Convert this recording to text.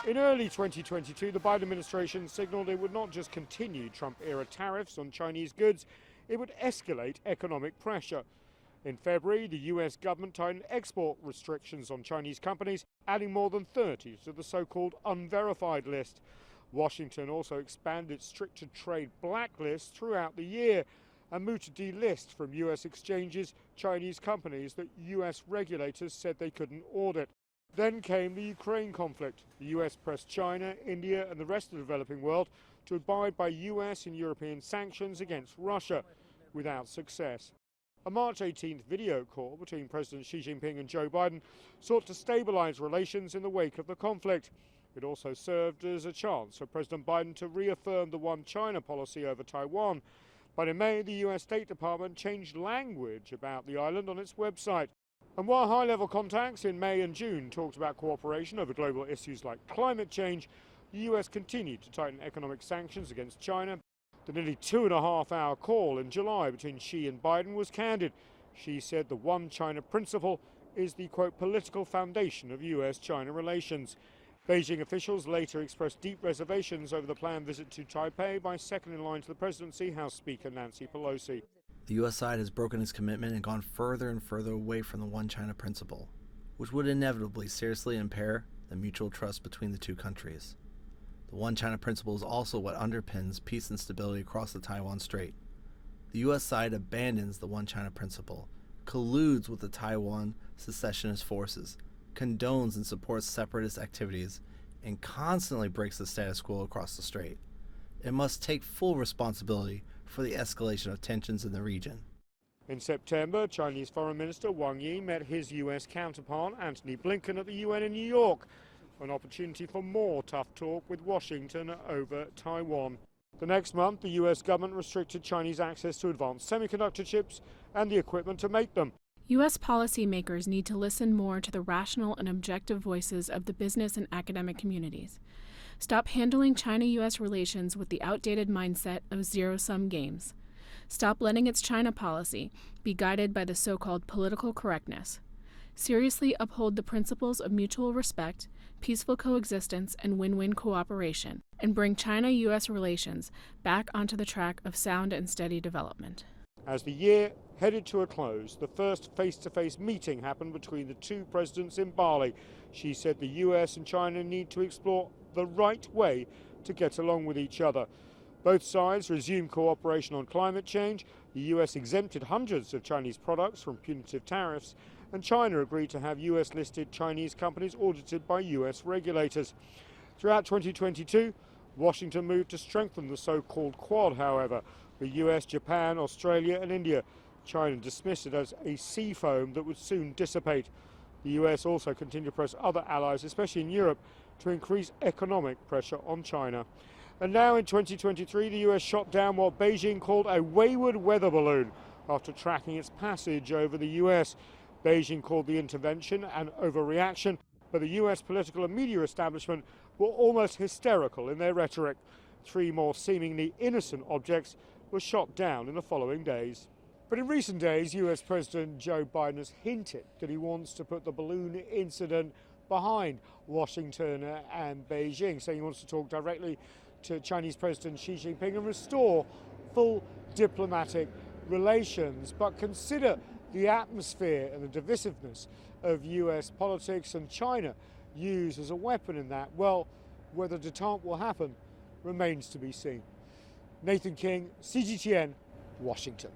In early 2022, the Biden administration signaled it would not just continue Trump-era tariffs on Chinese goods, it would escalate economic pressure. In February, the U.S. government tightened export restrictions on Chinese companies, adding more than 30 to the so-called unverified list. Washington also expanded its stricter trade blacklist throughout the year and moved to delist from U.S. exchanges Chinese companies that U.S. regulators said they couldn't audit. Then came the Ukraine conflict. The U.S. pressed China, India and the rest of the developing world to abide by U.S. and European sanctions against Russia, without success. A March 18th video call between President Xi Jinping and Joe Biden sought to stabilize relations in the wake of the conflict. It also served as a chance for President Biden to reaffirm the One China policy over Taiwan. But in May, the U.S. State Department changed language about the island on its website. And while high-level contacts in May and June talked about cooperation over global issues like climate change, the U.S. continued to tighten economic sanctions against China. The nearly 2.5-hour call in July between Xi and Biden was candid. Xi said the One China principle is the, quote, political foundation of U.S.-China relations. Beijing officials later expressed deep reservations over the planned visit to Taipei by second in line to the presidency, House Speaker Nancy Pelosi. The U.S. side has broken its commitment and gone further and further away from the One China principle, which would inevitably seriously impair the mutual trust between the two countries. The One China principle is also what underpins peace and stability across the Taiwan Strait. The U.S. side abandons the One China principle, colludes with the Taiwan secessionist forces, condones and supports separatist activities, and constantly breaks the status quo across the strait. It must take full responsibility for the escalation of tensions in the region. In September, Chinese Foreign Minister Wang Yi met his U.S. counterpart Antony Blinken at the UN in New York, an opportunity for more tough talk with Washington over Taiwan. The next month, the U.S. government restricted Chinese access to advanced semiconductor chips and the equipment to make them. U.S. policymakers need to listen more to the rational and objective voices of the business and academic communities. Stop handling China-U.S. relations with the outdated mindset of zero-sum games. Stop letting its China policy be guided by the so-called political correctness. Seriously uphold the principles of mutual respect, peaceful coexistence, and win-win cooperation, and bring China-U.S. relations back onto the track of sound and steady development. As the year headed to a close, the first face-to-face meeting happened between the two presidents in Bali. She said the U.S. and China need to explore the right way to get along with each other. Both sides resumed cooperation on climate change. The U.S. exempted hundreds of Chinese products from punitive tariffs, and China agreed to have U.S.-listed Chinese companies audited by U.S. regulators. Throughout 2022, Washington moved to strengthen the so-called Quad, however, with U.S., Japan, Australia and India. China dismissed it as a sea foam that would soon dissipate. The U.S. also continued to press other allies, especially in Europe, to increase economic pressure on China. And now in 2023, the U.S. shot down what Beijing called a wayward weather balloon after tracking its passage over the U.S. Beijing called the intervention an overreaction, but the U.S. political and media establishment were almost hysterical in their rhetoric. 3 more seemingly innocent objects were shot down in the following days. But in recent days, U.S. President Joe Biden has hinted that he wants to put the balloon incident behind Washington and Beijing, saying he wants to talk directly to Chinese President Xi Jinping and restore full diplomatic relations. But consider the atmosphere and the divisiveness of U.S. politics and China used as a weapon in that. Well, whether detente will happen remains to be seen. Nathan King, CGTN, Washington.